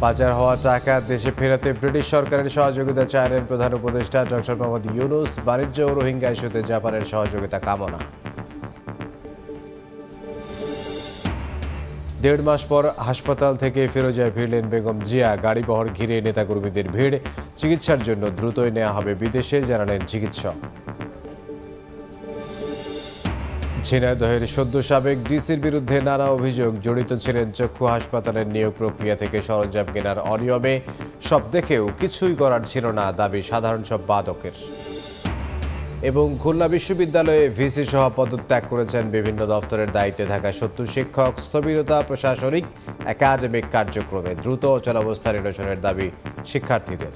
পাচার হওয়া টাকা দেশে ফেরাতে ব্রিটিশ সরকারের সহযোগিতা চাইলেন প্রধান উপদেষ্টা ডক্টর মোহাম্মদ ইউনূস। বাণিজ্য ও রোহিঙ্গা ইস্যুতে জাপানের সহযোগিতা কামনা। 1.5 মাস পর হাসপাতাল থেকে ফিরোজায় ফিরলেন বেগম জিয়া। গাড়িবহর ঘিরে নেতাকর্মীদের ভিড়। চিকিৎসার জন্য দ্রুতই নেওয়া হবে বিদেশে, জানালেন চিকিৎসক। ঝিনাইদহের সদ্য সাবেক ডিসির বিরুদ্ধে নানা অভিযোগ। জড়িত ছিলেন চক্ষু হাসপাতালের নিয়োগ প্রক্রিয়া থেকে সরঞ্জাম কেনার অনিয়মে। সব দেখেও কিছুই করার ছিল না, দাবি সাধারণ সব বাদকের। এবং খুলনা বিশ্ববিদ্যালয়ে ভিসি সহ পদত্যাগ করেছেন বিভিন্ন দপ্তরের দায়িত্বে থাকা 70 শিক্ষক। স্থবিরতা প্রশাসনিক একাডেমিক কার্যক্রমে। দ্রুত অচলাবস্থা নিরসনের দাবি শিক্ষার্থীদের।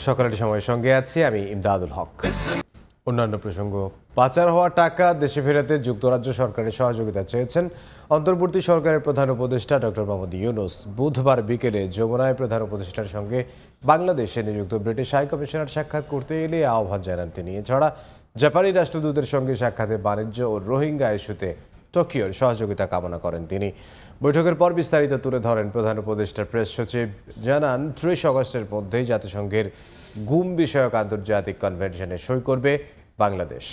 সকালের সময়ের সঙ্গে আছি আমি ইমদাদুল হক। অন্যান্য প্রসঙ্গ, পাচার হওয়া টাকা দেশে ফেরাতে যুক্তরাজ্য সরকারের সহযোগিতা চেয়েছেন অন্তর্বর্তী সরকারের প্রধান উপদেষ্টা ডক্টর মোহাম্মদ ইউনূস। বুধবার বিকেলে যমুনায় প্রধান উপদেষ্টার সঙ্গে বাংলাদেশে নিযুক্ত ব্রিটিশ হাই কমিশনার সাক্ষাৎ করতে এলে আহ্বান জানান তিনি। এছাড়া জাপানি রাষ্ট্রদূতের সঙ্গে সাক্ষাতে বাণিজ্য ও রোহিঙ্গা ইস্যুতে টোকিওর সহযোগিতা কামনা করেন তিনি। বৈঠকের পর বিস্তারিত তুলে ধরেন প্রধান উপদেষ্টার প্রেস সচিব। জানান 30 আগস্টের মধ্যেই জাতিসংঘের গুম বিষয়ক আন্তর্জাতিক কনভেনশনে সই করবে বাংলাদেশ।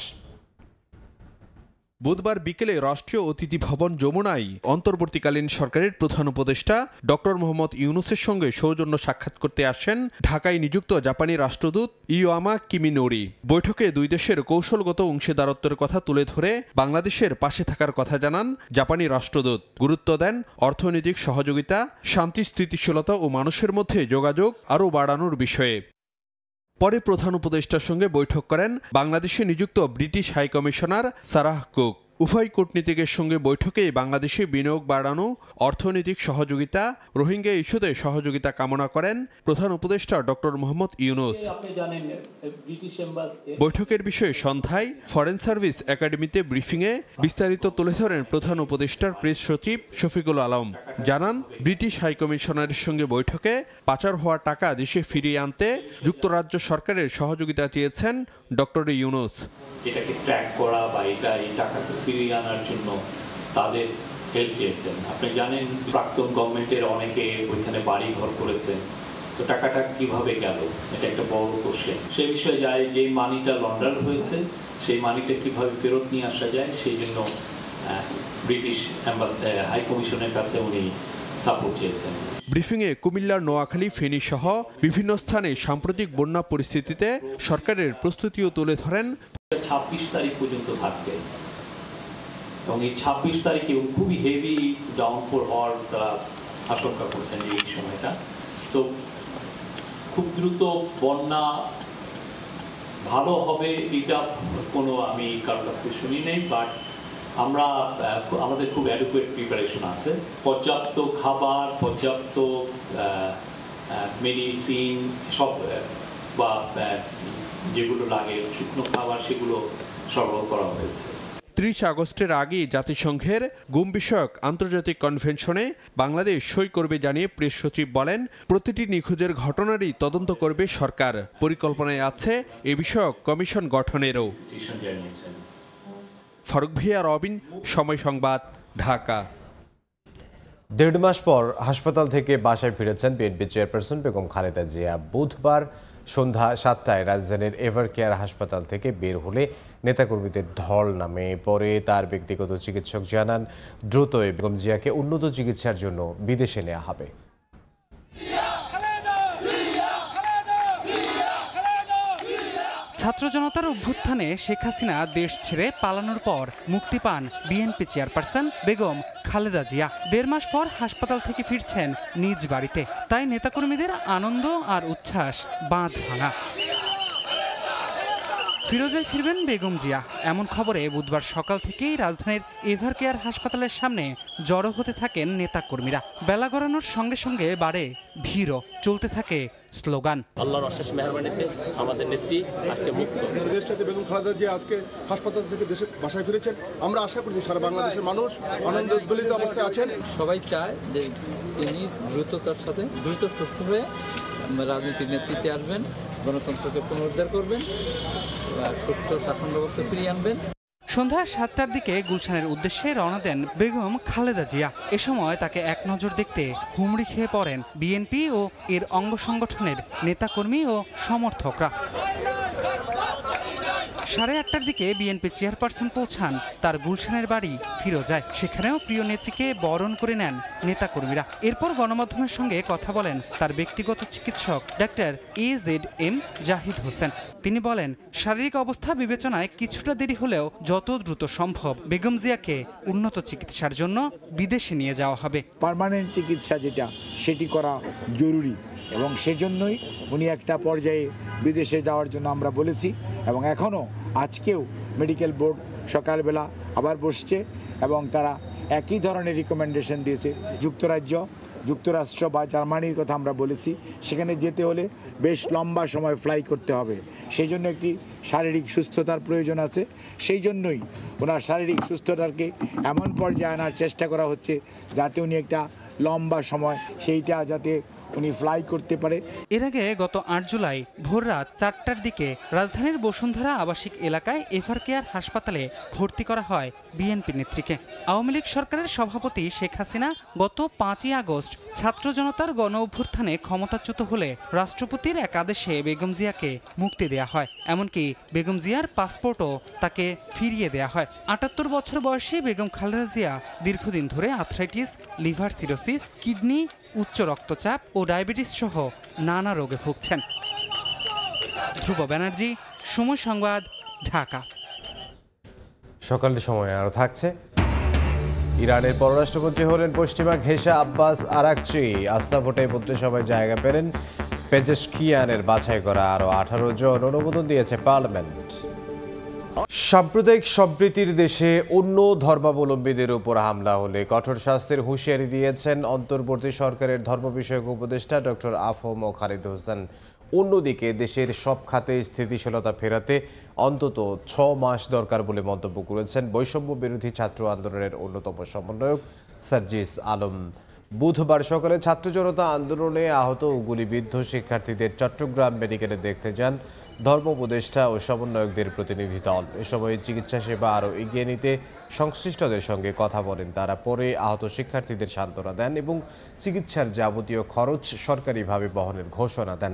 বুধবার বিকেলে রাষ্ট্রীয় অতিথি ভবন যমুনায় অন্তর্বর্তীকালীন সরকারের প্রধান উপদেষ্টা ডক্টর মোহাম্মদ ইউনূসের সঙ্গে সৌজন্য সাক্ষাৎ করতে আসেন ঢাকায় নিযুক্ত জাপানি রাষ্ট্রদূত ইয়োয়ামা কিমিনোরি। বৈঠকে দুই দেশের কৌশলগত অংশীদারত্বের কথা তুলে ধরে বাংলাদেশের পাশে থাকার কথা জানান জাপানি রাষ্ট্রদূত। গুরুত্ব দেন অর্থনৈতিক সহযোগিতা, শান্তি স্থিতিশীলতা ও মানুষের মধ্যে যোগাযোগ আরও বাড়ানোর বিষয়ে। পরে প্রধান উপদেষ্টার সঙ্গে বৈঠক করেন বাংলাদেশে নিযুক্ত British high commissioner Sarah Cook. উভয় কূটনীতিকের সঙ্গে বৈঠকে বাংলাদেশে বিনিয়োগ বাড়ানো, অর্থনৈতিক সহযোগিতা, রোহিঙ্গা ইস্যুতে সহযোগিতা কামনা করেন প্রধান উপদেষ্টা ডক্টর মোহাম্মদ ইউনূস। বৈঠকের বিষয়ে সন্ধ্যায় ফরেন সার্ভিস একাডেমিতে ব্রিফিংয়ে বিস্তারিত তুলে ধরেন প্রধান উপদেষ্টার প্রেস সচিব শফিকুল আলম। জানান, ব্রিটিশ হাই কমিশনারের সঙ্গে বৈঠকে পাচার হওয়া টাকা দেশে ফিরিয়ে আনতে যুক্তরাজ্য সরকারের সহযোগিতা চেয়েছেন ডক্টর ইউনূস। এটাকে ট্র্যাক করা বা এই টাকাকে ফিরিয়ে আনার জন্য তাদের হেল্প চেয়েছেন। আপনি জানেন প্রাক্তন গভর্নমেন্টের অনেকে ওইখানে বাড়ি ঘর করেছেন, তো টাকাটা কিভাবে গেল এটা একটা বড় কোশ্চেন। সে বিষয়ে যায় যে মানিটা লন্ডার হয়েছে সেই মানিটা কিভাবে ফেরত নিয়ে আসা যায়, সেই জন্য ব্রিটিশ হাই কমিশনের কাছে উনি সাপোর্ট চেয়েছেন। ব্রিফিংয়ে কুমিল্লার নোয়াখালী, ফেনী সহ বিভিন্ন স্থানে সাম্প্রতিক বন্যা পরিস্থিতিতে সরকারের প্রস্তুতিও তুলে ধরেন। 26 তারিখ পর্যন্ত থাকবে এবং এই 26 তারিখে খুবই হেভি ডাউনফল হওয়ার তারা আশঙ্কা করছেন এই সময়টা। তো খুব দ্রুত বন্যা ভালো হবে এটা কোনো আমি কারোর কাছ থেকে শুনি নেই, বাট আমাদের খুব অ্যাডুকুয়েট প্রিপারেশন আছে। পর্যাপ্ত খাবার, পর্যাপ্ত মেডিসিন সব বা যেগুলো লাগে শুকনো খাবার সেগুলো সরবরাহ করা হয়েছে। 30 আগস্টের আগেই জাতিসংঘের গুম বিষয়ক আন্তর্জাতিক কনভেনশনে বাংলাদেশ সই করবে জানিয়ে প্রেস সচিব বলেন, প্রতিটি নিখোঁজের ঘটনারই তদন্ত করবে সরকার। পরিকল্পনায় আছে এ বিষয়ক কমিশন গঠনেরও। ফারুক ভিয়া, রবিন, সময় সংবাদ, ঢাকা। 1.5 মাস পর হাসপাতাল থেকে বাসায় ফিরেছেন বিএনপি চেয়ারপারসন বেগম খালেদা জিয়া। বুধবার সন্ধ্যা 7টায় রাজধানীর এভার কেয়ার হাসপাতাল থেকে বের হলে নেতাকর্মীদের ঢল নামে। পরে তার ব্যক্তিগত চিকিৎসক জানান, দ্রুতই বেগম জিয়াকে উন্নত চিকিৎসার জন্য বিদেশে নেওয়া হবে। ছাত্র জনতার অভ্যুত্থানে শেখ হাসিনা দেশ ছেড়ে পালানোর পর মুক্তি পান বিএনপি চেয়ারপারসন বেগম খালেদা জিয়া। 1.5 মাস পর হাসপাতাল থেকে ফিরছেন নিজ বাড়িতে। তাই নেতাকর্মীদের আনন্দ আর উচ্ছ্বাস বাঁধ ভাঙা। ফিরোজায় ফিরবেন বেগম জিয়া এমন খবরে বুধবার সকাল থেকেই রাজধানীর এভার কেয়ার হাসপাতালের সামনে জড়ো হতে থাকেন নেতাকর্মীরা। বেলা গড়ানোর সঙ্গে সঙ্গে বাড়ে ভিড়ও, চলতে থাকে স্লোগান। আল্লাহর অশেষ মেহেরবানিতে আমাদের নেত্রী আজকে মুক্ত। দেশটাতে বেগম খালেদা জিয়া আজকে হাসপাতাল থেকে দেশে বাসায় ফিরেছেন। আমরা আশা করছি সারা বাংলাদেশের মানুষ আনন্দ উদ্বেলিত অবস্থায় আছেন। সবাই চায় যে তিনি দ্রুততার সাথে দ্রুত সুস্থ হয়ে রাজনীতির নেতৃত্বে আসবেন, গণতন্ত্রকে পুনরুদ্ধার করবেন, সুষ্ঠু শাসন ব্যবস্থা ফিরিয়ে আনবেন। সন্ধ্যা 7টার দিকে গুলশানের উদ্দেশ্যে রওনা দেন বেগম খালেদা জিয়া। এ সময় তাকে এক নজর দেখতে হুমড়ি খেয়ে পড়েন বিএনপি ও এর অঙ্গ সংগঠনের নেতাকর্মী ও সমর্থকরা। 8:30টার দিকে বিএনপি চেয়ারপারসন পৌঁছান তার গুলশানের বাড়ি ফিরোজায়। সেখানেও প্রিয় নেত্রীকে বরণ করে নেন নেতাকর্মীরা। এরপর গণমাধ্যমের সঙ্গে কথা বলেন তার ব্যক্তিগত চিকিৎসক ডাক্তার AZM জাহিদ হোসেন। তিনি বলেন, শারীরিক অবস্থা বিবেচনায় কিছুটা দেরি হলেও যত দ্রুত সম্ভব বেগম জিয়াকে উন্নত চিকিৎসার জন্য বিদেশে নিয়ে যাওয়া হবে। পার্মানেন্ট চিকিৎসা যেটা সেটি করা জরুরি এবং সেজন্যই উনি একটা পর্যায়ে বিদেশে যাওয়ার জন্য আমরা বলেছি এবং এখনও আজকেও মেডিকেল বোর্ড সকালবেলা আবার বসছে এবং তারা একই ধরনের রিকমেন্ডেশন দিয়েছে। যুক্তরাষ্ট্র বা জার্মানির কথা আমরা বলেছি, সেখানে যেতে হলে বেশ লম্বা সময় ফ্লাই করতে হবে, সেই জন্য একটি শারীরিক সুস্থতার প্রয়োজন আছে। সেই জন্যই ওনার শারীরিক সুস্থতাকে এমন পর্যায়ে আনার চেষ্টা করা হচ্ছে যাতে উনি একটা লম্বা সময় সেইটা যাতে উনি ফ্লাই করতে পারে। এর আগে গত 8 জুলাই ভোররাত 4টার দিকে রাজধানীর বসুন্ধরা আবাসিক এলাকায় এভার কেয়ার হাসপাতালে ভর্তি করা হয় বিএনপি নেত্রীকে। আওয়ামী লীগ সরকারের সভাপতি শেখ হাসিনা গত 5ই আগস্ট ছাত্র জনতার গণ অভ্যুত্থানে ক্ষমতাচ্যুত হলে রাষ্ট্রপতির এক আদেশে বেগম জিয়াকে মুক্তি দেয়া হয়। এমনকি বেগম জিয়ার পাসপোর্টও তাকে ফিরিয়ে দেয়া হয়। 78 বছর বয়সী বেগম খালেদা জিয়া দীর্ঘদিন ধরে আর্থ্রাইটিস, লিভার সিরোসিস, কিডনি, উচ্চ রক্তচাপ ও ডায়াবেটিস সহ নানা রোগে ভুগছেন। ধ্রুব ব্যানার্জি, সময় সংবাদ, ঢাকা। সকালের সময় আরও থাকছে। ইরানের পররাষ্ট্রমন্ত্রী হলেন পশ্চিমা ঘেঁষা আব্বাস আরাকচি। আস্থা ভোটে মন্ত্রিসভায় জায়গা পেলেন পেজেশকিয়ানের বাছাই করা আরও 18 জন। অনুমোদন দিয়েছে পার্লামেন্ট। সাম্প্রদায়িক সম্প্রীতির দেশে অন্য ধর্মাবলম্বীদের উপর হামলা হলে কঠোর শাস্তির হুঁশিয়ারি দিয়েছেন অন্তর্বর্তী সরকারের ধর্ম বিষয়ক উপদেষ্টা ডক্টর আফম খালিদ হোসেন। অন্যদিকে দেশের সব খাতে স্থিতিশীলতা ফেরাতে অন্তত 6 মাস দরকার বলে মন্তব্য করেছেন বৈষম্য বিরোধী ছাত্র আন্দোলনের অন্যতম সমন্বয়ক সার্জিস আলম। বুধবার সকালে ছাত্র জনতা আন্দোলনে আহত ও গুলিবিদ্ধ শিক্ষার্থীদের চট্টগ্রাম মেডিকেলে দেখতে যান ধর্ম উপদেষ্টা ও সমন্বয়কদের প্রতিনিধি দল। এ সময় চিকিৎসা সেবা আরও এগিয়ে নিতে সংশ্লিষ্টদের সঙ্গে কথা বলেন তারা। পরে আহত শিক্ষার্থীদের সান্ত্বনা দেন এবং চিকিৎসার যাবতীয় খরচ সরকারিভাবে বহনের ঘোষণা দেন।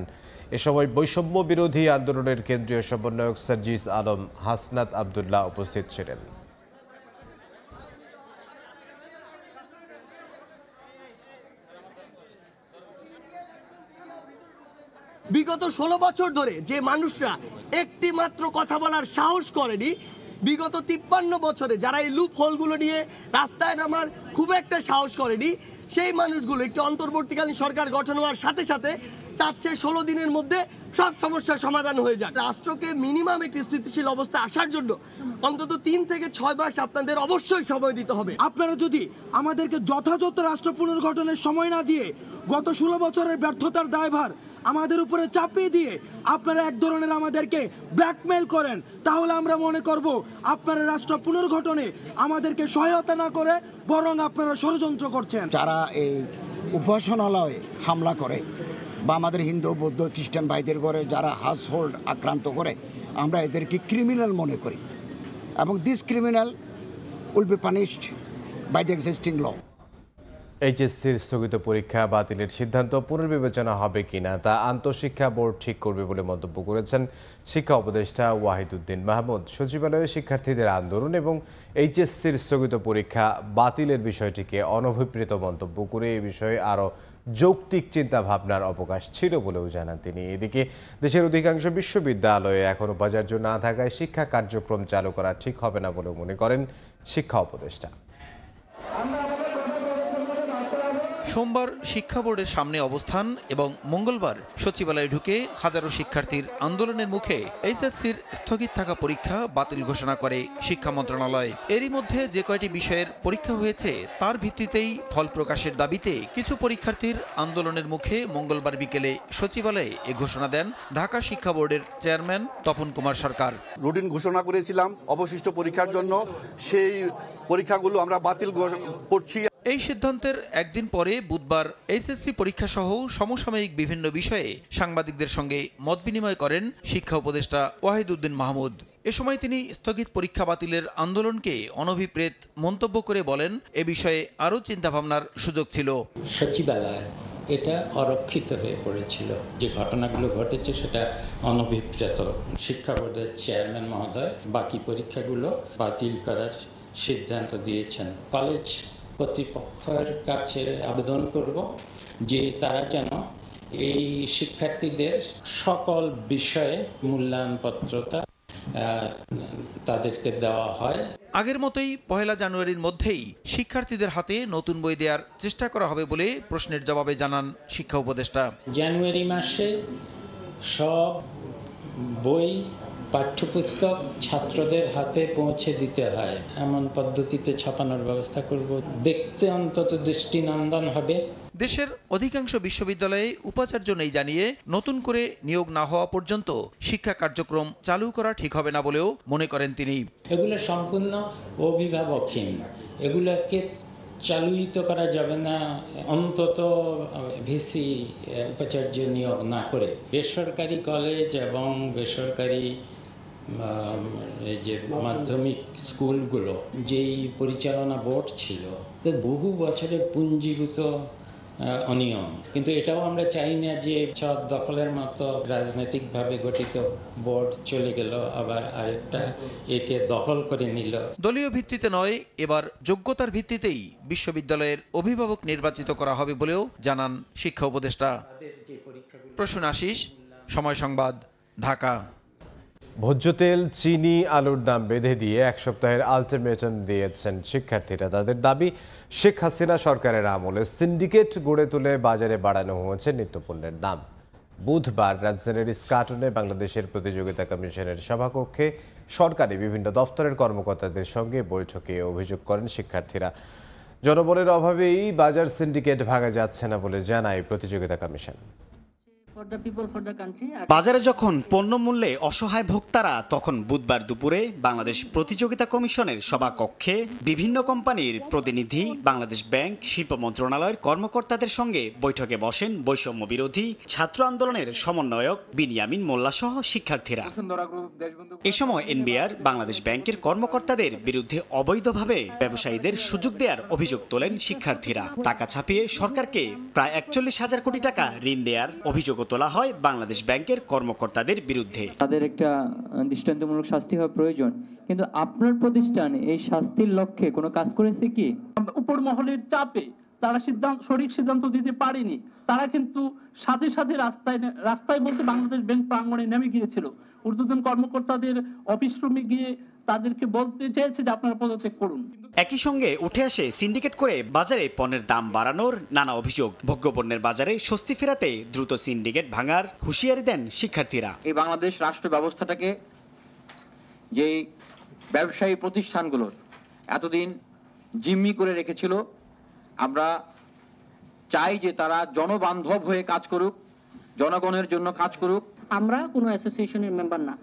এ সময় বৈষম্য বিরোধী আন্দোলনের কেন্দ্রীয় সমন্বয়ক সার্জিস আলম, হাসনাত আবদুল্লাহ উপস্থিত ছিলেন। বিগত 16 বছর ধরে যে মানুষরা একটি মাত্র কথা বলার সাহস করেনি, বিগত 53 বছরে যারা এই লুপ হোলগুলো নিয়ে রাস্তায় নামার খুব একটা সাহস করেনি, সেই মানুষগুলো একটি অন্তর্বর্তীকালীন সরকার গঠন হওয়ার সাথে সাথে চাচ্ছে 16 দিনের মধ্যে সব সমস্যার সমাধান হয়ে যাক। রাষ্ট্রকে মিনিমাম একটি স্থিতিশীল অবস্থা আসার জন্য অন্তত 3 থেকে 6 মাস আপনাদের অবশ্যই সময় দিতে হবে। আপনারা যদি আমাদেরকে যথাযথ রাষ্ট্র পুনর্গঠনের সময় না দিয়ে গত 16 বছরের ব্যর্থতার দায়ভার আমাদের উপরে চাপিয়ে দিয়ে আপনারা এক ধরনের আমাদেরকে ব্ল্যাকমেল করেন, তাহলে আমরা মনে করব আপনারা রাষ্ট্র পুনর্গঠনে আমাদেরকে সহায়তা না করে বরং আপনারা ষড়যন্ত্র করছেন। যারা এই উপাসনালয়ে হামলা করে বা আমাদের হিন্দু, বৌদ্ধ, খ্রিস্টান ভাইদের ঘরে যারা হাউস হোল্ড আক্রান্ত করে, আমরা এদেরকে ক্রিমিনাল মনে করি এবং this criminal will be punished by the existing law. এইচএসসির স্থগিত পরীক্ষা বাতিলের সিদ্ধান্ত পুনর্বিবেচনা হবে কিনা তা আন্তঃশিক্ষা বোর্ড ঠিক করবে বলে মন্তব্য করেছেন শিক্ষা উপদেষ্টা ওয়াহিদুদ্দিন মাহমুদ। সচিবালয়ে শিক্ষার্থীদের আন্দোলন এবং এইচএসসির স্থগিত পরীক্ষা বাতিলের বিষয়টিকে অনভিপ্রেত মন্তব্য করে এ বিষয়ে আরও যৌক্তিক চিন্তা ভাবনার অবকাশ ছিল বলেও জানান তিনি। এদিকে দেশের অধিকাংশ বিশ্ববিদ্যালয়ে এখনও প্রযোজ্য না থাকায় শিক্ষা কার্যক্রম চালু করা ঠিক হবে না বলেও মনে করেন শিক্ষা উপদেষ্টা। সোমবার শিক্ষা বোর্ডের সামনে অবস্থান এবং মঙ্গলবার সচিবালয়ে ঢুকে হাজারো শিক্ষার্থীর আন্দোলনের মুখে এইচএসসির স্থগিত থাকা পরীক্ষা বাতিল ঘোষণা করে শিক্ষা মন্ত্রণালয়। এরই মধ্যে যে কয়টি বিষয়ের পরীক্ষা হয়েছে তার ভিত্তিতেই ফল প্রকাশের দাবিতে কিছু পরীক্ষার্থীর আন্দোলনের মুখে মঙ্গলবার বিকেলে সচিবালয়ে এ ঘোষণা দেন ঢাকা শিক্ষা বোর্ডের চেয়ারম্যান তপন কুমার সরকার। রুটিন ঘোষণা করেছিলাম অবশিষ্ট পরীক্ষার জন্য, সেই পরীক্ষাগুলো আমরা বাতিল করছি। এই সিদ্ধান্তের একদিন পরে বুধবার এইচএসসি পরীক্ষা সহ সমসাময়িক বিভিন্ন বিষয়ে সাংবাদিকদের সঙ্গে মত বিনিময় করেন শিক্ষা উপদেষ্টা ওয়াহিদুদ্দিন মাহমুদ। এ সময় তিনি স্থগিত পরীক্ষা বাতিলের আন্দোলনকে অনভিপ্রেত মন্তব্য করে বলেন, এ বিষয়ে আরও চিন্তাভাবনার সুযোগ ছিল। সচিবালয় এটা অরক্ষিত হয়ে পড়েছিল। যে ঘটনাগুলো ঘটেছে সেটা অনভিপ্রেত। শিক্ষা বোর্ডের চেয়ারম্যান মহোদয় বাকি পরীক্ষাগুলো বাতিল করার সিদ্ধান্ত দিয়েছেন। কলেজ কর্তৃপক্ষের কাছে আবেদন করব যে তারা যেন এই শিক্ষার্থীদের সকল বিষয়ে মূল্যায়নপত্রটা তাদেরকে দেওয়া হয়। আগের মতোই 1 জানুয়ারির মধ্যেই শিক্ষার্থীদের হাতে নতুন বই দেওয়ার চেষ্টা করা হবে বলে প্রশ্নের জবাবে জানান শিক্ষা উপদেষ্টা। জানুয়ারি মাসে সব বই পাঠ্যপুস্তক ছাত্রদের হাতে পৌঁছে দিতে হয়, এমন পদ্ধতিতে ছাপানোর ব্যবস্থা করব। দেখতে অন্তত দৃষ্টিনন্দন হবে। দেশের অধিকাংশ বিশ্ববিদ্যালয়ে উপাচার্য নেই জানিয়ে নতুন করে নিয়োগ না হওয়া পর্যন্ত শিক্ষা কার্যক্রম চালু করা ঠিক হবে না বলেও মনে করেন তিনি। এগুলো সম্পূর্ণ অভিভাবকহীন, এগুলোকে চালুইত করা যাবে না অন্তত ভিসি উপাচার্য নিয়োগ না করে। বেসরকারি কলেজ এবং বেসরকারি এই যে মাধ্যমিক স্কুলগুলো যেই পরিচালনা বোর্ড ছিল, বহু বছরের পুঞ্জীভূত অনিয়ম। কিন্তু এটাও আমরা চাই না যে ছদ দখলের মতো রাজনৈতিকভাবে গঠিত বোর্ড চলে গেল আবার আরেকটা একে দখল করে নিল। দলীয় ভিত্তিতে নয়, এবার যোগ্যতার ভিত্তিতেই বিশ্ববিদ্যালয়ের অভিভাবক নির্বাচিত করা হবে বলেও জানান শিক্ষা উপদেষ্টা। প্রসূন আশিস, সময় সংবাদ, ঢাকা। ভোজ্য তেল, চিনি, আলুর দাম বেঁধে দিয়ে 1 সপ্তাহের আলটিমেটাম দিয়েছেন শিক্ষার্থীরা। তাদের দাবি, শেখ হাসিনা সরকারের আমলে সিন্ডিকেট গড়ে তুলে বাজারে বাড়ানো হয়েছে নিত্যপণ্যের দাম। বুধবার রাজধানীর ইস্কাটনে বাংলাদেশের প্রতিযোগিতা কমিশনের সভাকক্ষে সরকারি বিভিন্ন দফতরের কর্মকর্তাদের সঙ্গে বৈঠকে অভিযোগ করেন শিক্ষার্থীরা। জনবলের অভাবেই বাজার সিন্ডিকেট ভাঙা যাচ্ছে না বলে জানায় প্রতিযোগিতা কমিশন। বাজারে যখন পণ্য মূল্যে অসহায় ভোক্তারা, তখন বুধবার দুপুরে বাংলাদেশ প্রতিযোগিতা কমিশনের সভাকক্ষে বিভিন্ন কোম্পানির প্রতিনিধি, বাংলাদেশ ব্যাংক, শিল্প মন্ত্রণালয়ের কর্মকর্তাদের সঙ্গে বৈঠকে বসেন বৈষম্য বিরোধী ছাত্র আন্দোলনের সমন্বয়ক বিনিয়ামিন মোল্লা সহ শিক্ষার্থীরা। এ সময় এনবিআর, বাংলাদেশ ব্যাংকের কর্মকর্তাদের বিরুদ্ধে অবৈধভাবে ব্যবসায়ীদের সুযোগ দেওয়ার অভিযোগ তোলেন শিক্ষার্থীরা। টাকা ছাপিয়ে সরকারকে প্রায় 41,000 কোটি টাকা ঋণ দেওয়ার অভিযোগ তোলা হয় বাংলাদেশ ব্যাংকের কর্মকর্তাদের বিরুদ্ধে। তাদের একটা দৃষ্টান্তমূলক শাস্তি হওয়া প্রয়োজন, কিন্তু আপনার প্রতিষ্ঠান এই শাস্তির লক্ষ্যে কোনো কাজ করেছে কি? উপর মহলের চাপে তারা সঠিক সিদ্ধান্ত দিতে পারেনি। তারা কিন্তু সাথে সাথে রাস্তায় বলতে বাংলাদেশ ব্যাংক প্রাঙ্গণে নেমে গিয়েছিল। ঊর্ধ্বতন কর্মকর্তাদের অফিস রুমে গিয়ে তাদেরকে বলতে চেয়েছে যে আপনারা পদত্যাগ করুন। একই সঙ্গে উঠে আসে সিন্ডিকেট করে বাজারে পণ্যের দাম বাড়ানোর নানা অভিযোগ। ভোগ্যপণ্যের বাজারে স্বস্তি ফেরাতে দ্রুত সিন্ডিকেট ভাঙার হুঁশিয়ারি দেন শিক্ষার্থীরা। এই বাংলাদেশ রাষ্ট্র ব্যবস্থাটাকে, যে ব্যবসায়ী প্রতিষ্ঠানগুলোর এতদিন জিম্মি করে রেখেছিল, আমরা চাই যে তারা জনবান্ধব হয়ে কাজ করুক, জনগণের জন্য কাজ করুক। আমরা কোনো অ্যাসোসিয়েশনের মেম্বার না,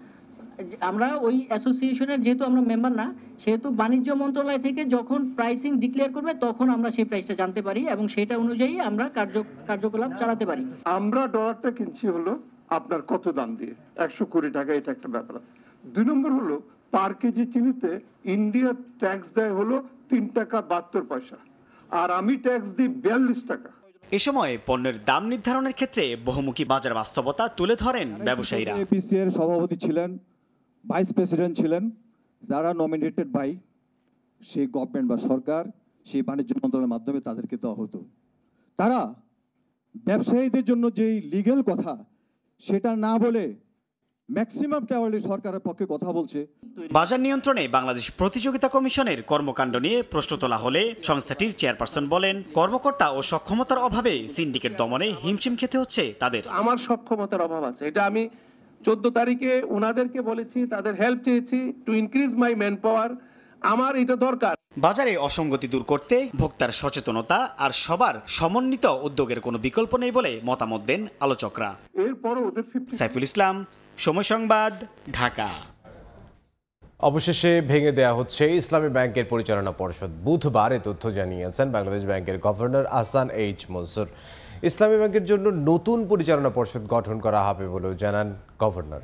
আমরা ওই অ্যাসোসিয়েশনের যেহেতু আমরা মেম্বার না, সেহেতু বাণিজ্য মন্ত্রণালয় থেকে যখন প্রাইসিং ডিক্লেয়ার করবে তখন আমরা সেই প্রাইসটা জানতে পারি এবং সেটা অনুযায়ী আমরা কার্যকলাপ চালাতে পারি। আমরা ডলারটা কিনছি হলো আপনার কত দাম দিয়ে, 100 কোটি টাকা, এটা একটা ব্যাপার আছে। 2 নম্বর হলো পার কেজি চিনিতে ইন্ডিয়া ট্যাক্স দেয় হলো 3 টাকা 72 পয়সা, আর আমি ট্যাক্স দিই 42 টাকা। এ সময় পণ্যের দাম নির্ধারণের ক্ষেত্রে বহুমুখী বাজার বাস্তবতা তুলে ধরেন ব্যবসায়ীরা। এপিসি এর সভাপতি ছিলেন, ভাইস প্রেসিডেন্ট ছিলেন, যারা নমিনেটেড বাই সেই গভর্নমেন্ট বা সরকার, সেই বাণিজ্য মন্ত্রণালয়ের মাধ্যমে তাদেরকে দেওয়া হতো। তারা ব্যবসায়ীদের জন্য যেই লিগ্যাল কথা সেটা না বলে ম্যাক্সিমাম টাওয়ারলি সরকারের পক্ষে কথা বলছে। বাজার নিয়ন্ত্রণে বাংলাদেশ প্রতিযোগিতা কমিশনের কর্মকাণ্ড নিয়ে প্রশ্ন তোলা হলে সংস্থাটির চেয়ারপারসন বলেন, কর্মকর্তা ও সক্ষমতার অভাবে সিন্ডিকেট দমনে হিমশিম খেতে হচ্ছে তাদের। আমার সক্ষমতার অভাব আছে, এটা আমি 14 তারিখে ওনাদেরকে বলেছি, তাদের হেল্প চেয়েছি to increase my man power. আমার এটা দরকার। বাজারে অসঙ্গতি দূর করতে ভোক্তার সচেতনতা আর সবার সমন্বিত উদ্যোগের কোনো বিকল্প নেই বলে মতামত দেন আলোচকরা। সাইফুল ইসলাম, সময় সংবাদ, ঢাকা। অবশেষে ভেঙে দেয়া হচ্ছে ইসলামী ব্যাংকের পরিচালনা পর্ষদ। বুধবার এ তথ্য জানিয়েছেন বাংলাদেশ ব্যাংকের গভর্নর আহসান এইচ মনসুর। ইসলামী ব্যাংকের জন্য নতুন পরিচালনা পর্ষদ গঠন করা হবে বলেও জানান গভর্নর।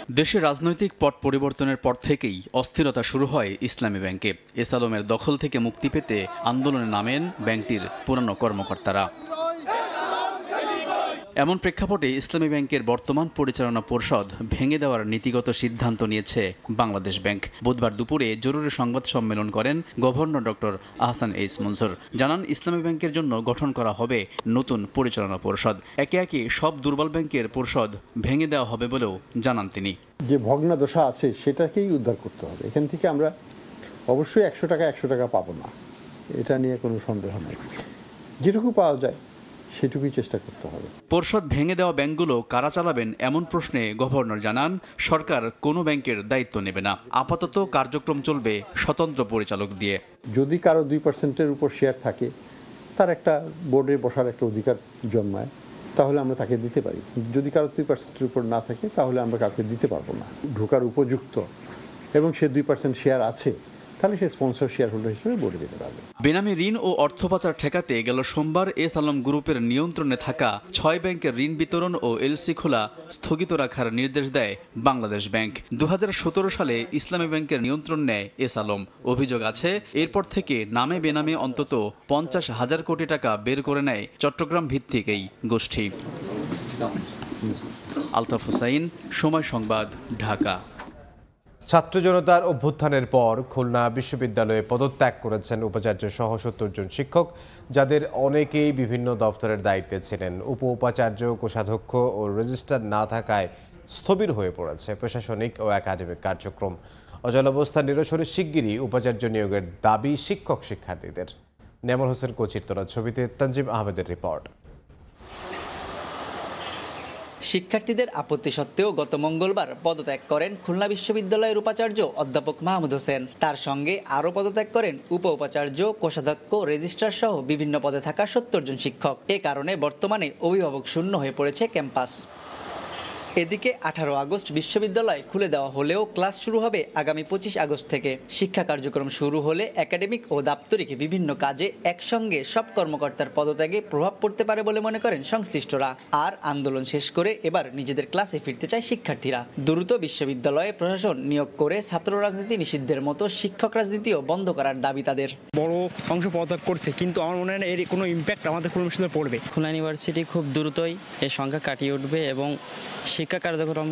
দেশে রাজনৈতিক পট পরিবর্তনের পর থেকেই অস্থিরতা শুরু হয় ইসলামী ব্যাংকে। এস আলমের দখল থেকে মুক্তি পেতে আন্দোলনে নামেন ব্যাংকটির পুরনো কর্মকর্তারা। এমন প্রেক্ষাপটে ইসলামী ব্যাংকের বর্তমান পরিচালনা পর্ষদ ভেঙে দেওয়ার নীতিগত সিদ্ধান্ত নিয়েছে বাংলাদেশ ব্যাংক। বুধবার দুপুরে জরুরি সংবাদ সম্মেলন করেন গভর্নর ডক্টর আহসান এইস মনসুর। জানান, ইসলামী ব্যাংকের জন্য গঠন করা হবে নতুন পরিচালনা পর্ষদ। একে একে সব দুর্বল ব্যাংকের পর্ষদ ভেঙে দেওয়া হবে বলেও জানান তিনি। যে ভগ্নাদশা আছে সেটাকেই উদ্ধার করতে হবে। এখান থেকে আমরা অবশ্যই 100 টাকা পাবো না, এটা নিয়ে কোনো সন্দেহ নেই। যেটুকু পাওয়া যায় সেটুকুই চেষ্টা করতে হবে। পর্ষদ ভেঙে দেওয়া ব্যাংকগুলো কারা চালাবেন এমন প্রশ্নে গভর্নর জানান, সরকার কোনো ব্যাংকের দায়িত্ব নেবে না। আপাতত কার্যক্রম চলবে স্বতন্ত্র পরিচালক দিয়ে। যদি কারো 2%-এর উপর শেয়ার থাকে, তার একটা বোর্ডে বসার একটা অধিকার জন্মায়, তাহলে আমরা তাকে দিতে পারি। যদি কারো 2%-এর উপর না থাকে, তাহলে আমরা কাউকে দিতে পারবো না। ঢোকার উপযুক্ত এবং সে 2% শেয়ার আছে, তাহলে সে স্পন্সর শেয়ার হোল্ডার হিসেবে বোর্ডে যেতে পারবে। বেনামি ঋণ ও অর্থ পাচার ঠেকাতে গেল সোমবার এস আলম গ্রুপের নিয়ন্ত্রণে থাকা 6 ব্যাংকের ঋণ বিতরণ ও এলসি খোলা স্থগিত রাখার নির্দেশ দেয় বাংলাদেশ ব্যাংক। 2017 সালে ইসলামী ব্যাংকের নিয়ন্ত্রণ নেয় এস আলম। অভিযোগ আছে, এরপর থেকে নামে বেনামে অন্তত 50,000 কোটি টাকা বের করে নেয় চট্টগ্রাম ভিত্তিক এই গোষ্ঠী। আলতাফ হুসাইন, সময় সংবাদ, ঢাকা। ছাত্র জনতার অভ্যুত্থানের পর খুলনা বিশ্ববিদ্যালয়ে পদত্যাগ করেছেন উপাচার্য সহ 70 জন শিক্ষক, যাদের অনেকেই বিভিন্ন দপ্তরের দায়িত্বে ছিলেন। উপাচার্য, কোষাধ্যক্ষ ও রেজিস্ট্রার না থাকায় স্থবির হয়ে পড়েছে প্রশাসনিক ও একাডেমিক কার্যক্রম। অচলাবস্থা নিরসনে শিগগিরই উপাচার্য নিয়োগের দাবি শিক্ষক শিক্ষার্থীদের। নেমর হোসেন কোচির তোলা ছবিতে তানজিম আহমেদের রিপোর্ট। শিক্ষার্থীদের আপত্তি সত্ত্বেও গত মঙ্গলবার পদত্যাগ করেন খুলনা বিশ্ববিদ্যালয়ের উপাচার্য অধ্যাপক মাহমুদ হোসেন। তার সঙ্গে আরও পদত্যাগ করেন উপাচার্য, কোষাধ্যক্ষ, রেজিস্ট্রার সহ বিভিন্ন পদে থাকা 70 জন শিক্ষক। এ কারণে বর্তমানে অভিভাবক শূন্য হয়ে পড়েছে ক্যাম্পাস। এদিকে 18 আগস্ট বিশ্ববিদ্যালয় খুলে দেওয়া হলেও ক্লাস শুরু হবে আগামী 25 আগস্ট থেকে। শিক্ষা কার্যক্রম শুরু হলে একাডেমিক ও দাপ্তরিক বিভিন্ন কাজে একসঙ্গে সব কর্মকর্তার পদত্যাগে প্রভাব পড়তে পারে বলে মনে করেন সংশ্লিষ্টরা। আর আন্দোলন শেষ করে এবার নিজেদের ক্লাসে ফিরতে চায় শিক্ষার্থীরা। দ্রুত বিশ্ববিদ্যালয়ে প্রশাসন নিয়োগ করে ছাত্র রাজনীতি নিষিদ্ধের মতো শিক্ষক রাজনীতিও বন্ধ করার দাবি তাদের। বড় অংশ পদত্যাগ করছে, কিন্তু আমার মনে হয় না এর কোনো ইম্প্যাক্ট আমাদের খুলনা বিশ্ববিদ্যালয়ে পড়বে। খুলনা ইউনিভার্সিটি খুব দ্রুতই এই সংখ্যা কাটিয়ে উঠবে এবং শিক্ষা কার্যক্রম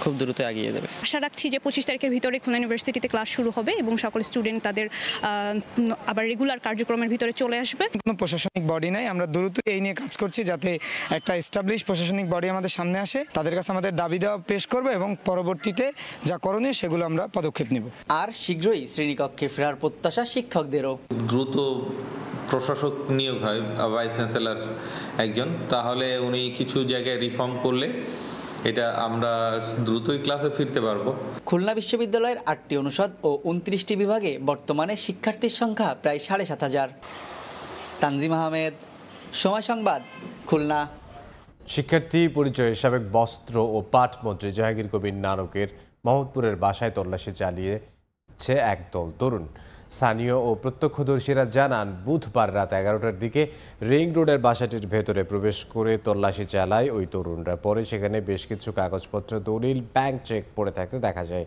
খুব দ্রুত এগিয়ে যাবে। আশা রাখছি যে 25 তারিখের ভিতরে খুলনা ইউনিভার্সিটিতে ক্লাস শুরু হবে এবং সকল স্টুডেন্ট তাদের আবার রেগুলার কার্যক্রমের ভিতরে চলে আসবে। কোনো প্রশাসনিক বডি নাই, আমরা দ্রুত এই নিয়ে কাজ করছি যাতে একটা এস্টাবলিশ প্রশাসনিক বডি আমাদের সামনে আসে। তাদের কাছে আমাদের দাবি দেওয়া পেশ করবে এবং পরবর্তীতে যা করণীয় সেগুলো আমরা পদক্ষেপ নেব। আর শীঘ্রই শ্রেণীকক্ষে ফেরার প্রত্যাশা শিক্ষকদেরও। দ্রুত প্রশাসক নিয়োগ হয়, ভাইস চ্যান্সেলর একজন, তাহলে উনি কিছু জায়গায় রিফর্ম করলে এটা আমরা দ্রুতই ক্লাসে ফিরতে পারবো। খুলনা বিশ্ববিদ্যালয়ের 8টি অনুষদ ও 29টি বিভাগে বর্তমানে শিক্ষার্থীর সংখ্যা প্রায় 7,500। তানজিম আহমেদ, সময় সংবাদ, খুলনা। শিক্ষার্থী পরিচয়ে সাবেক বস্ত্র ও পাট মন্ত্রী জাহাঙ্গীর কবির নানকের মোহাম্মদপুরের বাসায় তল্লাশি চালিয়েছে একদল তরুণ। স্থানীয় ও প্রত্যক্ষদর্শীরা জানান, বুধবার রাত 11টার দিকে রিং রোডের বাসাটির ভেতরে প্রবেশ করে তল্লাশি চালায় ওই তরুণরা। পরে সেখানে বেশ কিছু কাগজপত্র, দলিল, ব্যাংক চেক পড়ে থাকতে দেখা যায়।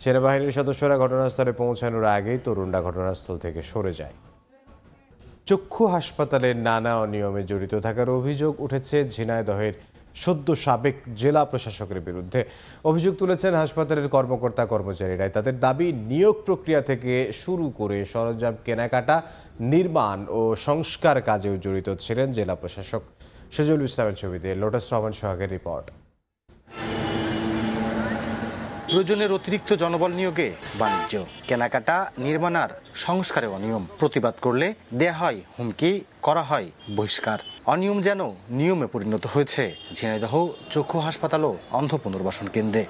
সেনাবাহিনীর সদস্যরা ঘটনাস্থলে পৌঁছানোর আগেই তরুণরা ঘটনাস্থল থেকে সরে যায়। চক্ষু হাসপাতালের নানা অনিয়মে জড়িত থাকার অভিযোগ উঠেছে ঝিনাইদহের সদ্য সাবেক জেলা প্রশাসকের বিরুদ্ধে। অভিযোগ তুলেছেন হাসপাতালের কর্মকর্তা কর্মচারীরা। তাদের দাবি, নিয়োগ প্রক্রিয়া থেকে শুরু করে সরঞ্জাম কেনাকাটা, নির্মাণ ও সংস্কার কাজেও জড়িত ছিলেন জেলা প্রশাসক। সজল ইসলামের ছবিতে লোটাস রহমান সোহাগের রিপোর্ট। প্রয়োজনের অতিরিক্ত জনবল নিয়োগে বাণিজ্য, কেনাকাটা, নির্মাণ আর সংস্কারে অনিয়ম। প্রতিবাদ করলে দেয়া হয় হুমকি, করা হয় বহিষ্কার। অনিয়ম যেন নিয়মে পরিণত হয়েছে ঝিনাইদহ চক্ষু হাসপাতাল ও অন্ধ পুনর্বাসন কেন্দ্রে।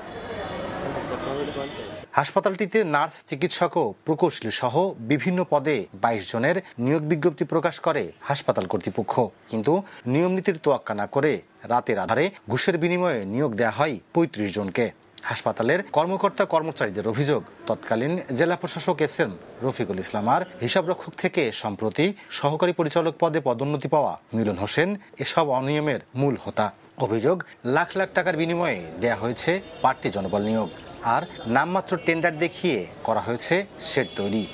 হাসপাতালটিতে নার্স, চিকিৎসক ও প্রকৌশলী সহ বিভিন্ন পদে 22 জনের নিয়োগ বিজ্ঞপ্তি প্রকাশ করে হাসপাতাল কর্তৃপক্ষ। কিন্তু নিয়ম নীতির তোয়াক্কা না করে রাতের আধারে ঘুষের বিনিময়ে নিয়োগ দেয়া হয় 35 জনকে। হাসপাতালের কর্মকর্তা কর্মচারীদের অভিযোগ, তৎকালীন জেলা প্রশাসক এসএম রফিকুল ইসলাম আর হিসাবরক্ষক থেকে সম্প্রতি সহকারী পরিচালক পদে পদোন্নতি পাওয়া মিলন হোসেন এসব অনিয়মের মূল হোতা। অভিযোগ, লাখ লাখ টাকার বিনিময়ে দেয়া হয়েছে প্রার্থী জনবল নিয়োগ, আর নামমাত্র টেন্ডার দেখিয়ে করা হয়েছে শেড তৈরি।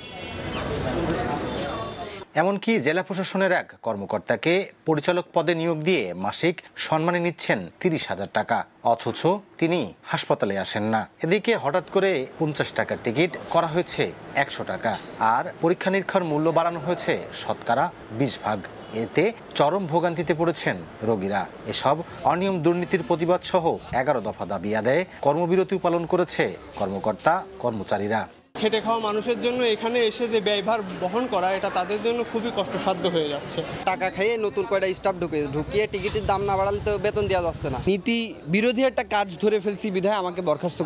এমনকি জেলা প্রশাসনের এক কর্মকর্তাকে পরিচালক পদে নিয়োগ দিয়ে মাসিক সম্মানী নিচ্ছেন 30,000 টাকা, অথচ তিনি হাসপাতালে আসেন না। এদিকে হঠাৎ করে 50 টাকার টিকিট করা হয়েছে 100 টাকা, আর পরীক্ষা নিরীক্ষার মূল্য বাড়ানো হয়েছে শতকরা 20 ভাগ। এতে চরম ভোগান্তিতে পড়েছেন রোগীরা। এসব অনিয়ম দুর্নীতির প্রতিবাদ সহ 11 দফা দাবি আদায়ে কর্মবিরতি পালন করেছে কর্মকর্তা কর্মচারীরা। খেটে খাওয়া মানুষের জন্য এখানে এসে যে ব্যয়ভার বহন করা, এটা তাদের জন্য খুবই কষ্টসাধ্য হয়ে যাচ্ছে। টাকা খাইয়ে নতুন কয়টা স্টাফ ঢুকিয়ে টিকিটের দাম না বাড়ালে তো বেতন দেওয়া যাচ্ছে না। নীতি বিরোধী একটা কাজ ধরে ফেলছি বিধায় আমাকে বরখাস্ত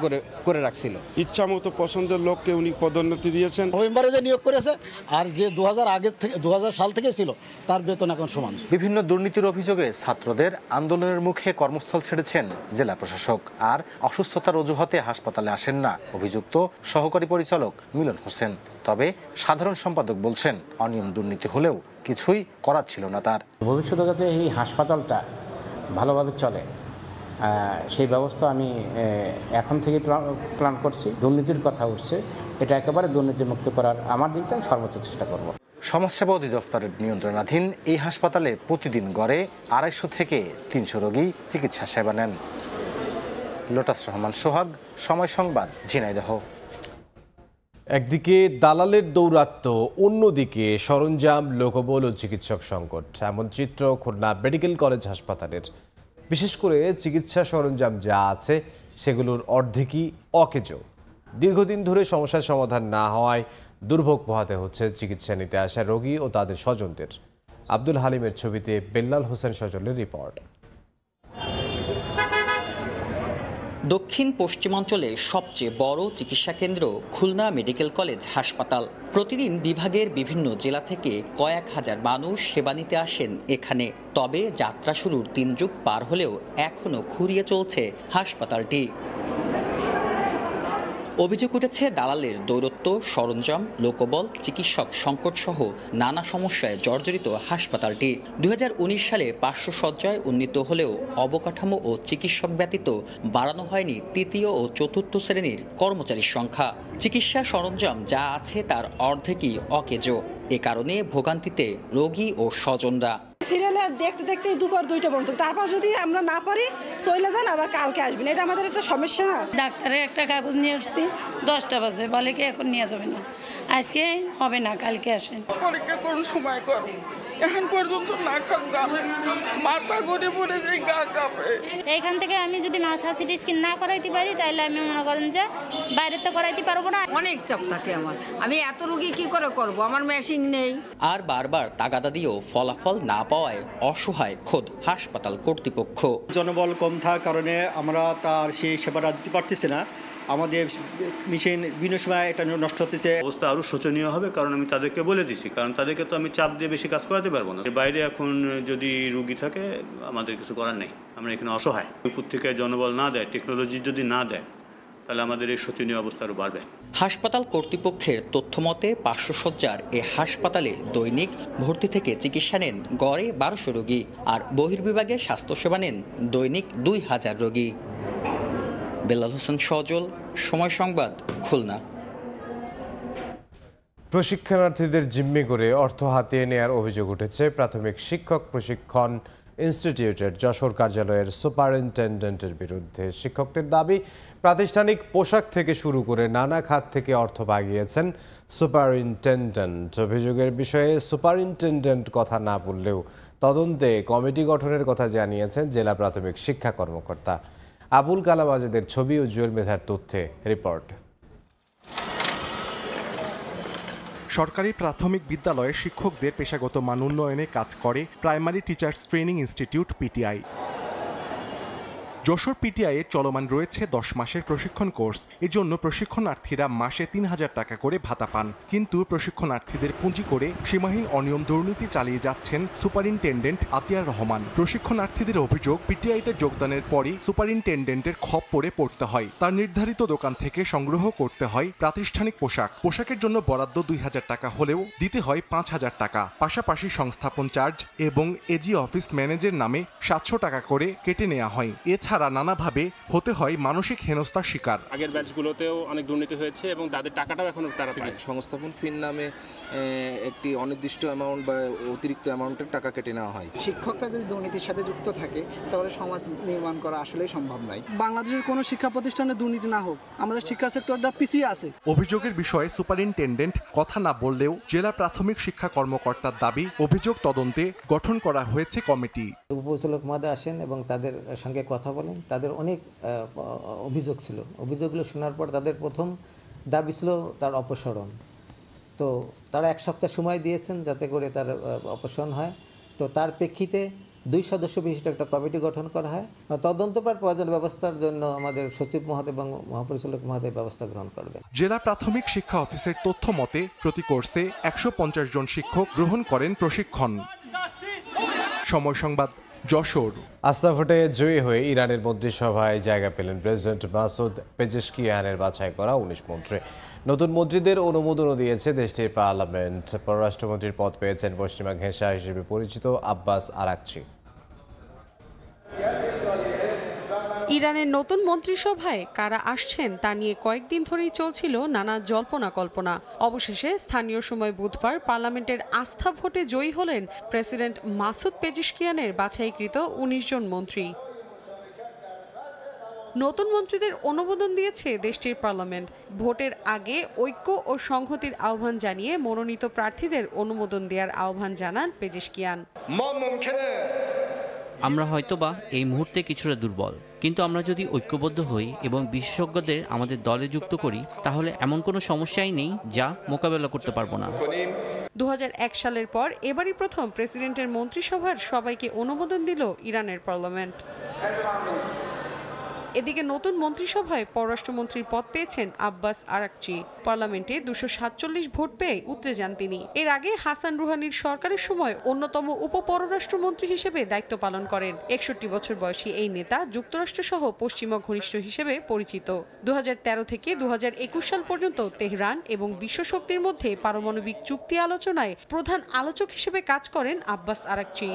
করে রাখছিল। ইচ্ছা মতো পছন্দের লোককে উনি পদোন্নতি দিয়েছেন। নভেম্বরে যে নিয়োগ করেছে আর যে 2000 সাল থেকে ছিল তার বেতন এখন সমান। বিভিন্ন দুর্নীতির অভিযোগে ছাত্রদের আন্দোলনের মুখে কর্মস্থল ছেড়েছেন জেলা প্রশাসক, আর অসুস্থতার অজুহাতে হাসপাতালে আসেন না অভিযুক্ত সহকারী পরিচালক মিলন হোসেন। তবে সাধারণ সম্পাদক বলছেন, অনিয়ম দুর্নীতি হলেও কিছুই করার ছিল না তার। ভবিষ্যতে যাতে এই হাসপাতালটা ভালোভাবে চলে সেই ব্যবস্থা আমি এখন থেকে প্ল্যান করছি। দুর্নীতির কথা উঠছে, এটা একেবারে দুর্নীতিমুক্ত করার আমার দিক থেকে সর্বোচ্চ চেষ্টা করব। সমাজসেবা অধিদপ্তরের নিয়ন্ত্রণাধীন এই হাসপাতালে প্রতিদিন গড়ে 250 থেকে 300 রোগী চিকিৎসা সেবা নেন। লোটাস রহমান সোহাগ, সময় সংবাদ, ঝিনাইদহ। একদিকে দালালের দৌরাত্ম্য, অন্যদিকে সরঞ্জাম, লোকবল ও চিকিৎসক সংকট, এমন চিত্র খুলনা মেডিকেল কলেজ হাসপাতালের। বিশেষ করে চিকিৎসা সরঞ্জাম যা আছে সেগুলোর অর্ধেকই অকেজো। দীর্ঘদিন ধরে সমস্যার সমাধান না হওয়ায় দুর্ভোগ পোহাতে হচ্ছে চিকিৎসা নিতে আসা রোগী ও তাদের স্বজনদের। আব্দুল হালিমের ছবিতে বেল্লাল হোসেন সজলের রিপোর্ট। দক্ষিণ পশ্চিমাঞ্চলে সবচেয়ে বড় চিকিৎসা কেন্দ্র খুলনা মেডিকেল কলেজ হাসপাতাল। প্রতিদিন বিভাগের বিভিন্ন জেলা থেকে কয়েক হাজার মানুষ সেবা নিতে আসেন এখানে। তবে যাত্রা শুরুর 3 যুগ পার হলেও এখনও খুঁড়িয়ে চলছে হাসপাতালটি। অভিযোগ উঠেছে দালালের দৌরত্ব, সরঞ্জাম, লোকবল, চিকিৎসক সংকট সহ নানা সমস্যায় জর্জরিত হাসপাতালটি। 2019 সালে 500 শয্যায় উন্নীত হলেও অবকাঠামো ও চিকিৎসক ব্যতীত বাড়ানো হয়নি তৃতীয় ও চতুর্থ শ্রেণীর কর্মচারীর সংখ্যা। চিকিৎসা সরঞ্জাম যা আছে তার অর্ধেকই অকেজো। এ কারণে ভোগান্তিতে রোগী ও স্বজনরা। সিরিয়ালে দেখতে দেখতে দুপুর 2টা পর্যন্ত, তারপর যদি আমরা না পারি চলে যান, আবার কালকে আসবেন। এটা আমাদের একটা সমস্যা না। ডাক্তারের একটা কাগজ নিয়ে আসছি 10টা বাজে, বলে কি এখন নিয়ে যাবে না, আজকে হবে না, কালকে আসেন। পরীক্ষা কোন সময় করো, এখন পর্যন্ত না খাব, গাবে মাথা ঘুরে পড়ে যায়, গা কাঁপে। এইখান থেকে আমি যদি মাথা সিটি স্ক্যান না করাইতে পারি তাহলে আমি মনে করেন যে বাইরে তো করাইতে পারবো না। অনেক চাপ থাকে আমার, আমি এত রোগী কি করে করব, আমার মেশিন নেই। আর বারবার তাগাদা দিয়েও ফলাফল না পাওয়ায় অসহায় খোদ হাসপাতাল কর্তৃপক্ষ। জনবল কম থাকার কারণে আমরা তার সেই সেবাটা দিতে পারতেছি না। আমাদের মেশিন বিভিন্ন সময় এটা নষ্ট হচ্ছে। অবস্থা আরও শোচনীয় হবে, কারণ আমি তাদেরকে বলে দিছি, কারণ তাদেরকে তো আমি চাপ দিয়ে বেশি কাজ করাতে পারবো না। বাইরে এখন যদি রুগী থাকে আমাদের কিছু করার নেই, আমরা এখানে অসহায়। উপর থেকে জনবল না দেয়, টেকনোলজি যদি না দেয়, তাহলে আমাদের এই শোচনীয় অবস্থা আরও বাড়বে। হাসপাতাল কর্তৃপক্ষের তথ্য মতে 500 শয্যার এ হাসপাতালে দৈনিক ভর্তি থেকে চিকিৎসা নেন গড়ে 1200 রোগী, আর বহির্বিভাগে স্বাস্থ্যসেবা নেন দৈনিক 2000 রোগী। বেল্লাল হোসেন সজল, সময় সংবাদ, খুলনা। প্রশিক্ষণার্থীদের জিম্মি করে অর্থ হাতিয়ে নেয়ার অভিযোগ উঠেছে প্রাথমিক শিক্ষক প্রশিক্ষণ ইনস্টিটিউটের যশোর কার্যালয়ের সুপারিনটেন্ডেন্টের বিরুদ্ধে। শিক্ষকদের দাবি, প্রাতিষ্ঠানিক পোশাক থেকে শুরু করে নানা খাত থেকে অর্থ ভাগিয়েছেন সুপারিনটেন্ডেন্ট। অভিযোগের বিষয়ে সুপারিনটেন্ডেন্ট কথা না বললেও তদন্তে কমিটি গঠনের কথা জানিয়েছেন জেলা প্রাথমিক শিক্ষা কর্মকর্তা। আবুল কালাম আজাদের ছবি ও জুয়েল মেধার তথ্যে রিপোর্ট। সরকারি প্রাথমিক বিদ্যালয়ে শিক্ষকদের পেশাগত মান উন্নয়নে কাজ করে primary teachers training institute PTI. Jashore পিটিআইয়ে চলমান রয়েছে 10 মাসের প্রশিক্ষণ কোর্স। এজন্য প্রশিক্ষণার্থীরা মাসে 3000 টাকা করে ভাতা পান। কিন্তু প্রশিক্ষণার্থীদের পুঁজি করে সীমাহীন অনিয়ম দুর্নীতি চালিয়ে যাচ্ছেন সুপারিনটেন্ডেন্ট আতিয়ার রহমান। প্রশিক্ষণার্থীদের অভিযোগ, পিটিআইতে যোগদানের পরই সুপারিনটেন্ডেন্টের খপ্পরে পড়তে হয়। তার নির্ধারিত দোকান থেকে সংগ্রহ করতে হয় প্রাতিষ্ঠানিক পোশাকের জন্য বরাদ্দ 2000 টাকা হলেও দিতে হয় 5000 টাকা। পাশাপাশি সংস্থাপন চার্জ এবং এজি অফিস ম্যানেজের নামে 700 টাকা করে কেটে নেওয়া হয়। এছাড়া নানাভাবে হতে হয় মানসিক হেনস্থার শিকার। আগের ব্যাচগুলোতেও অনেক দুর্নীতি হয়েছে এবং তাদের টাকাটাও এখনো তারা পায়। সংস্থাপন ফির নামে একটি অনির্দিষ্ট অ্যামাউন্ট বা অতিরিক্ত অ্যামাউন্টের টাকা কেটে নেওয়া হয়। শিক্ষকরা যদি দুর্নীতির সাথে যুক্ত থাকে তাহলে সমাজ নির্মাণ করা আসলেই সম্ভব নয়। বাংলাদেশের কোনো শিক্ষা প্রতিষ্ঠানে দুর্নীতি না হোক, আমাদের শিক্ষা সেক্টরটা পিছিয়ে আছে। অভিযোগের বিষয়ে সুপারিনটেন্ডেন্ট কথা না বললেও জেলা প্রাথমিক শিক্ষা কর্মকর্তার দাবি, অভিযোগ তদন্তে গঠন করা হয়েছে কমিটি। উপপরিচালক মহোদয় আসেন এবং তাদের সঙ্গে কথা বলেন। তাদের অনেক অভিযোগ ছিল। অভিযোগগুলো শোনার পর তাদের প্রথম দাবি ছিল তার অপসারণ। তো তারা 1 সপ্তাহ সময় দিয়েছেন যাতে করে তার অপসারণ হয়। তো তার প্রেক্ষিতে 2 সদস্য বিশিষ্ট একটা কমিটি গঠন করা হয়। তদন্ত পর প্রয়োজন ব্যবস্থার জন্য আমাদের সচিব মহোদয় এবং মহাপরিচালক মহোদয় ব্যবস্থা গ্রহণ করবেন। জেলা প্রাথমিক শিক্ষা অফিসের তথ্য মতে প্রতি কোর্সে 150 জন শিক্ষক গ্রহণ করেন প্রশিক্ষণ। সময় সংবাদ, যশোর। আস্থা ভোটে জয়ী হয়ে ইরানের মন্ত্রিসভায় জায়গা পেলেন প্রেসিডেন্ট মাসুদ পেজেশকিয়ানের বাছাই করা 19 মন্ত্রী। নতুন মন্ত্রীদের অনুমোদনও দিয়েছে দেশটির পার্লামেন্ট। পররাষ্ট্রমন্ত্রীর পদ পেয়েছেন পশ্চিমা ঘেঁষা হিসেবে পরিচিত আব্বাস আরাকচি। ইরানের নতুন মন্ত্রিসভায় কারা আসছেন তা নিয়ে কয়েকদিন ধরেই চলছিল নানা জল্পনা কল্পনা। অবশেষে স্থানীয় সময় বুধবার পার্লামেন্টের আস্থা ভোটে জয়ী হলেন প্রেসিডেন্ট মাসুদ পেজেশকিয়ানের বাছাইকৃত 19 জন মন্ত্রী। নতুন মন্ত্রীদের অনুমোদন দিয়েছে দেশটির পার্লামেন্ট। ভোটের আগে ঐক্য ও সংহতির আহ্বান জানিয়ে মনোনীত প্রার্থীদের অনুমোদন দেওয়ার আহ্বান জানান পেজেশকিয়ান। আমরা হয়তোবা এই মুহূর্তে কিছুটা দুর্বল, কিন্তু আমরা যদি ঐক্যবদ্ধ হই এবং বিশেষজ্ঞদের আমাদের দলে যুক্ত করি তাহলে এমন কোনো সমস্যাই নেই যা মোকাবেলা করতে পারবো না। 2001 সালের পর এবারই প্রথম প্রেসিডেন্টের মন্ত্রিসভার সবাইকে অনুমোদন দিল ইরানের পার্লামেন্ট। এদিকে নতুন মন্ত্রিসভায় পররাষ্ট্রমন্ত্রীর পদ পেয়েছেন আব্বাস আরাকচি। পার্লামেন্টে 247 ভোট পেয়ে উতরে যান তিনি। এর আগে হাসান রুহানির সরকারের সময় অন্যতম উপপররাষ্ট্রমন্ত্রী হিসেবে দায়িত্ব পালন করেন। 61 বছর বয়সী এই নেতা যুক্তরাষ্ট্র সহ পশ্চিমা ঘনিষ্ঠ হিসেবে পরিচিত। 2013 থেকে 2021 সাল পর্যন্ত তেহরান এবং বিশ্বশক্তির মধ্যে পারমাণবিক চুক্তি আলোচনায় প্রধান আলোচক হিসেবে কাজ করেন আব্বাস আরাকচি।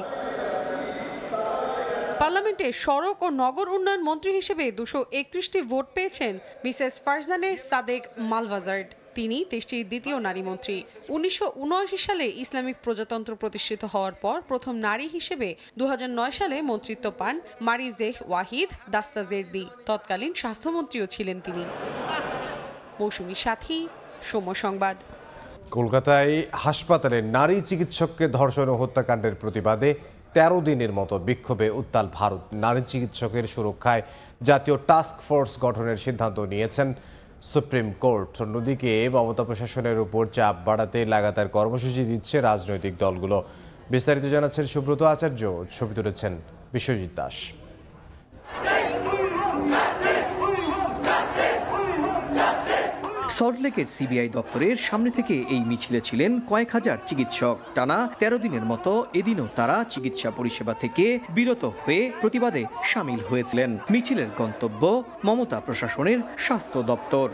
পার্লামেন্টে সড়ক ও নগর উন্নয়ন মন্ত্রী হিসেবে 231টি ভোট পেয়েছেন মিসেস ফারজানে সাদেক মালভাজার্ড। তিনি দেশটির দ্বিতীয় নারী মন্ত্রী। 1979 সালে ইসলামিক প্রজাতন্ত্র প্রতিষ্ঠিত হওয়ার পর প্রথম নারী হিসেবে 2009 সালে মন্ত্রিত্ব পান মারিজেহ ওয়াহিদ দাস্তাজেরদি। তৎকালীন স্বাস্থ্যমন্ত্রীও ছিলেন তিনি। মৌসুমী সাথী, সময় সংবাদ। কলকাতায় হাসপাতালে নারী চিকিৎসককে ধর্ষণ ও হত্যাকাণ্ডের প্রতিবাদে 13 দিনের মতো বিক্ষোভে উত্তাল ভারত। নারী চিকিৎসকের সুরক্ষায় জাতীয় টাস্ক ফোর্স গঠনের সিদ্ধান্ত নিয়েছেন সুপ্রিম কোর্ট। অন্যদিকে মমতা প্রশাসনের উপর চাপ বাড়াতে লাগাতার কর্মসূচি দিচ্ছে রাজনৈতিক দলগুলো। বিস্তারিত জানাচ্ছেন সুব্রত আচার্য, ছবি তুলেছেন বিশ্বজিৎ দাস। সল্টলেকের সিবিআই দপ্তরের সামনে থেকে এই মিছিলে ছিলেন কয়েক হাজার চিকিৎসক। টানা 13 দিনের মতো এদিনও তারা চিকিৎসা পরিষেবা থেকে বিরত হয়ে প্রতিবাদে সামিল হয়েছিলেন। মিছিলের গন্তব্য মমতা প্রশাসনের স্বাস্থ্য দপ্তর।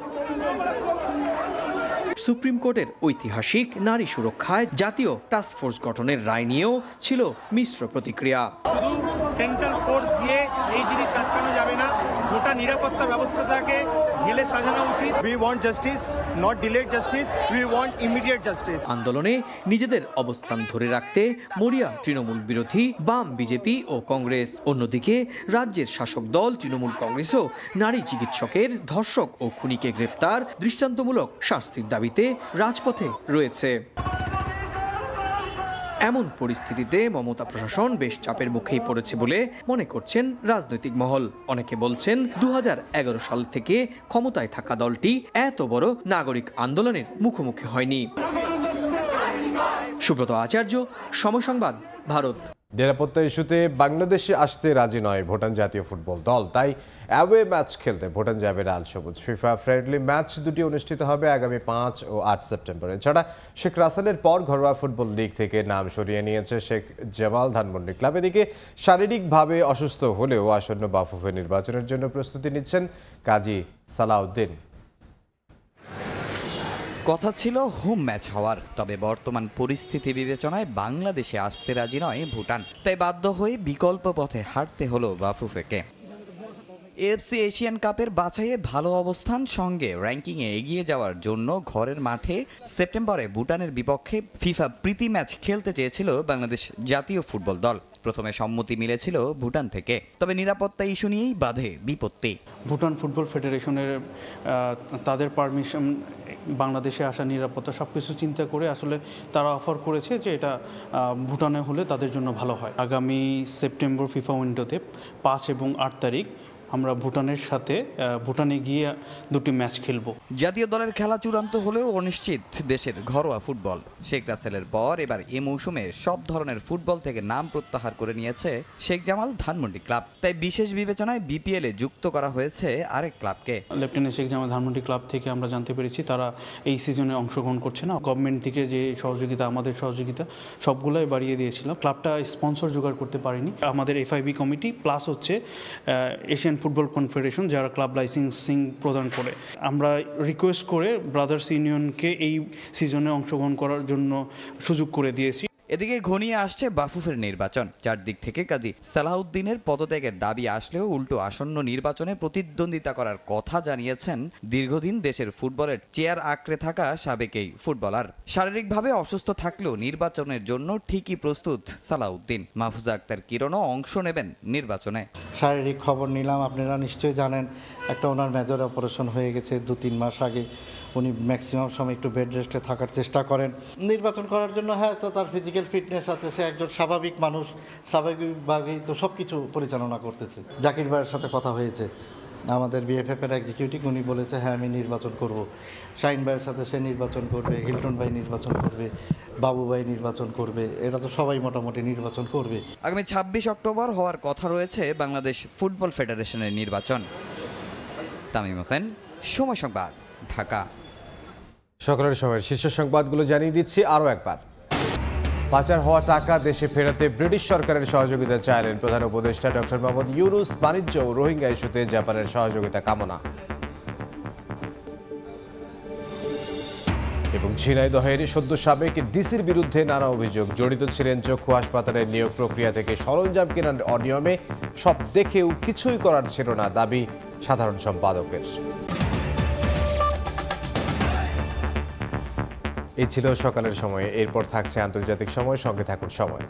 সুপ্রিম কোর্টের ঐতিহাসিক নারী সুরক্ষায় জাতীয় টাস্ক ফোর্স গঠনের রায় নিয়েও ছিল মিশ্র প্রতিক্রিয়া। শুধু সেন্ট্রাল ফোর্স দিয়ে এই জিনিস আটকানো যাবে না, গোটা নিরাপত্তা ব্যবস্থাটাকে ঢেলে সাজানো উচিত। We want justice, not delayed justice, we want immediate justice. আন্দোলনে নিজেদের অবস্থান ধরে রাখতে মরিয়া তৃণমূল বিরোধী বাম, বিজেপি ও কংগ্রেস। অন্যদিকে রাজ্যের শাসক দল তৃণমূল কংগ্রেসও নারী চিকিৎসকের ধর্ষক ও খুনিকে গ্রেপ্তার, দৃষ্টান্তমূলক শাস্তির দাবিতে রাজপথে রয়েছে। এমন পরিস্থিতিতে মমতা প্রশাসন বেশ চাপের মুখেই পড়েছে বলে মনে করছেন রাজনৈতিক মহল। অনেকে বলছেন 2011 সাল থেকে ক্ষমতায় থাকা দলটি এত বড় নাগরিক আন্দোলনের মুখোমুখি হয়নি। সুব্রত আচার্য, সময় সংবাদ, ভারত। নিরাপত্তা ইস্যুতে বাংলাদেশে আসতে রাজি নয় ভুটান জাতীয় ফুটবল দল, তাই অ্যাওয়ে ম্যাচ খেলতে ভুটান যাবে লাল সবুজ। ফিফা ফ্রেন্ডলি ম্যাচ দুটি অনুষ্ঠিত হবে আগামী 5 ও 8 সেপ্টেম্বর। এছাড়া শেখ রাসেলের পর ঘরোয়া ফুটবল লিগ থেকে নাম সরিয়ে নিয়েছে শেখ জামাল ধানমন্ডি ক্লাব। এদিকে শারীরিকভাবে অসুস্থ হলেও আসন্ন বাফুফে নির্বাচনের জন্য প্রস্তুতি নিচ্ছেন কাজী সালাউদ্দিন। কথা ছিল হোম ম্যাচ হওয়ার, তবে বর্তমান পরিস্থিতি বিবেচনায় বাংলাদেশে আসতে রাজি নয় ভুটান, তাই বাধ্য হয়ে বিকল্প পথে হাঁটতে হলো বাফুফেকে। এএফসি এশিয়ান কাপের বাছাইয়ে ভালো অবস্থান সঙ্গে র্যাঙ্কিংয়ে এগিয়ে যাওয়ার জন্য ঘরের মাঠে সেপ্টেম্বরে ভুটানের বিপক্ষে ফিফা প্রীতি ম্যাচ খেলতে চেয়েছিল বাংলাদেশ জাতীয় ফুটবল দল। প্রথমে সম্মতি মিলেছিল ভুটান থেকে, তবে নিরাপত্তা ইস্যু নিয়েই বাধে বিপত্তি। ভুটান ফুটবল ফেডারেশনের তাদের পারমিশন, বাংলাদেশে আসা, নিরাপত্তা সব কিছু চিন্তা করে আসলে তারা অফার করেছে যে এটা ভুটানে হলে তাদের জন্য ভালো হয়। আগামী সেপ্টেম্বর ফিফা উইন্ডোতে 5 এবং 8 তারিখ আমরা ভুটানের সাথে ভুটানে গিয়ে দুটি ম্যাচ খেলব। জাতীয় দলের খেলা চূড়ান্ত হলেও অনিশ্চিত দেশের ঘরোয়া ফুটবল। শেখ রাসেলের পর এবার এ মৌসুমে সব ধরনের ফুটবল থেকে নাম প্রত্যাহার করে নিয়েছে শেখ জামাল ধানমন্ডি ক্লাব, তাই বিশেষ বিবেচনায় বিপিএল এ যুক্ত করা হয়েছে আরেক ক্লাবকে। লেফটেন্যান্ট শেখ জামাল ধানমন্ডি ক্লাব থেকে আমরা জানতে পেরেছি তারা এই সিজনে অংশগ্রহণ করছে না। গভর্নমেন্ট থেকে যে সহযোগিতা, আমাদের সহযোগিতা সবগুলোই বাড়িয়ে দিয়েছিলাম। ক্লাবটা স্পন্সর জোগাড় করতে পারেনি। আমাদের এফআইবি কমিটি প্লাস হচ্ছে এশিয়ান ফুটবল কনফেডারেশন যারা ক্লাব লাইসেন্সিং প্রদান করে, আমরা রিকোয়েস্ট করে ব্রাদার্স ইউনিয়নকে এই সিজনে অংশগ্রহণ করার জন্য সুযোগ করে দিয়েছি। এদিকে ঘনিয়ে আসছে বাফুফের নির্বাচন। চারদিক থেকে কাজী সালাউদ্দিনের পদত্যাগের দাবি আসলেও উল্টো আসন্ন নির্বাচনে প্রতিদ্বন্দ্বিতা করার কথা জানিয়েছেন দীর্ঘদিন দেশের ফুটবলের চেয়ার আঁকড়ে থাকা সাবেক এই ফুটবলার। শারীরিকভাবে অসুস্থ থাকলেও নির্বাচনের জন্য ঠিকই প্রস্তুত সালাউদ্দিন। মাহফুজা আক্তার কিরণও অংশ নেবেন নির্বাচনে। শারীরিক খবর নিলাম, আপনারা নিশ্চয়ই জানেন একটা ওনার মেজর অপারেশন হয়ে গেছে 2-3 মাস আগে। উনি ম্যাক্সিমাম সময় একটু বেড রেস্টে থাকার চেষ্টা করেন। নির্বাচন করার জন্য হ্যাঁ, তো তার ফিজিক্যাল ফিটনেস আছে, সে একজন স্বাভাবিক মানুষ, স্বাভাবিকভাবেই তো সব কিছু পরিচালনা করতেছে। জাকির ভাইয়ের সাথে কথা হয়েছে, আমাদের বিএফএফের এক্সিকিউটিভ, উনি বলেছে হ্যাঁ আমি নির্বাচন করব। শাহিন ভাইয়ের সাথে সে নির্বাচন করবে, হিলটন ভাই নির্বাচন করবে, বাবু ভাই নির্বাচন করবে, এরা তো সবাই মোটামুটি নির্বাচন করবে। আগামী 26 অক্টোবর হওয়ার কথা রয়েছে বাংলাদেশ ফুটবল ফেডারেশনের নির্বাচন। তামিম হোসেন, সময় সংবাদ, ঢাকা। সকালের সময়ের শীর্ষ সংবাদগুলো জানিয়ে দিচ্ছি আরও একবার। পাচার হওয়া টাকা দেশে ফেরাতে ব্রিটিশ সরকারের সহযোগিতা চাইলেন প্রধান উপদেষ্টা ডক্টর মোহাম্মদ ইউনুস। বাণিজ্য ও রোহিঙ্গা ইস্যুতে জাপানের সহযোগিতা কামনা। এবং ঝিনাইদহের সদ্য সাবেক ডিসির বিরুদ্ধে নানা অভিযোগ, জড়িত ছিলেন চক্ষু হাসপাতালের নিয়োগ প্রক্রিয়া থেকে সরঞ্জাম কেনার অনিয়মে, সব দেখেও কিছুই করার ছিল না, দাবি সাধারণ সম্পাদকের। এই ছিল সকালের সময়ে। এরপর থাকছে আন্তর্জাতিক সময়, সঙ্গে থাকুন সময়।